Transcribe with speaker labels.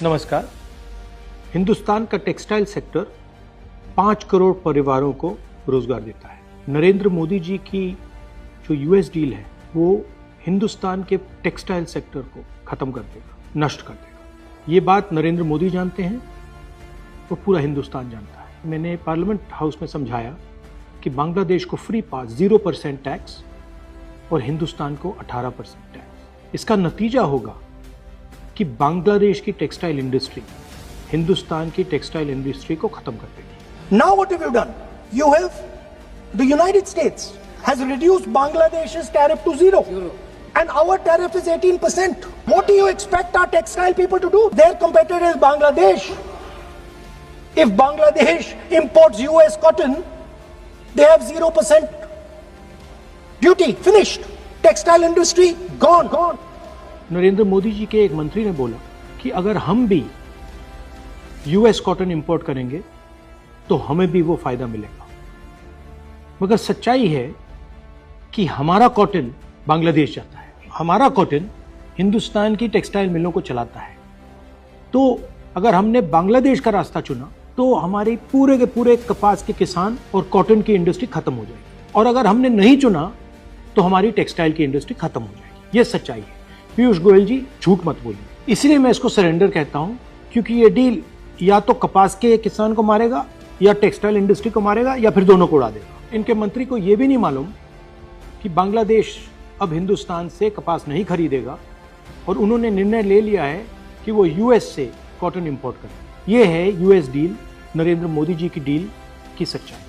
Speaker 1: नमस्कार। हिंदुस्तान का textile sector 5 crore परिवारों को रोजगार देता है। नरेंद्र मोदी जी की जो यूएस डील है वो हिंदुस्तान के टेक्सटाइल सेक्टर को खत्म कर देगा, नष्ट कर देगा। ये बात नरेंद्र मोदी जानते हैं और पूरा हिंदुस्तान जानता है। मैंने पार्लियामेंट हाउस में समझाया कि बांग्लादेश को फ्री पास 0% टैक्स और हिंदुस्तान को 18% टैक्स। इसका नतीजा होगा कि बांग्लादेश की टेक्सटाइल इंडस्ट्री हिंदुस्तान की टेक्सटाइल इंडस्ट्री को खत्म कर देगी।
Speaker 2: Now what have you done? You have, the United States has reduced Bangladesh's tariff to zero. And our tariff is 18%. What do you expect our textile people to do? Their competitor is Bangladesh. If Bangladesh imports US cotton, they have 0% duty. Finished. Textile industry gone.
Speaker 1: Narendra Modi ji के एक मंत्री ने बोला कि अगर हम भी US cotton import करेंगे तो हमें भी वो फायदा मिलेगा। मगर सच्चाई है कि हमारा कॉटन बांग्लादेश जाता है, हमारा कॉटन हिंदुस्तान की टेक्सटाइल मिलों को चलाता है। तो अगर हमने बांग्लादेश का रास्ता चुना तो हमारे पूरे के पूरे कपास के किसान और कॉटन की इंडस्ट्री खत्म हो जाएगी, और अगर हमने नहीं चुना तो हमारी टेक्सटाइल की इंडस्ट्री खत्म हो जाएगी। ये सच्चाई है। पीयूष गोयल जी, झूठ मत बोलिए। इसलिए मैं इसको सरेंडर कहता हूं, क्योंकि ये डील या तो कपास के किसान को मारेगा या टेक्सटाइल इंडस्ट्री को मारेगा या फिर दोनों को उड़ा देगा। इनके मंत्री को यह भी नहीं मालूम कि बांग्लादेश अब हिंदुस्तान से कपास नहीं खरीदेगा और उन्होंने निर्णय ले लिया है कि वो यूएस से कॉटन इंपोर्ट करें। यह है यूएस डील, नरेंद्र मोदी जी की डील की सच्चाई।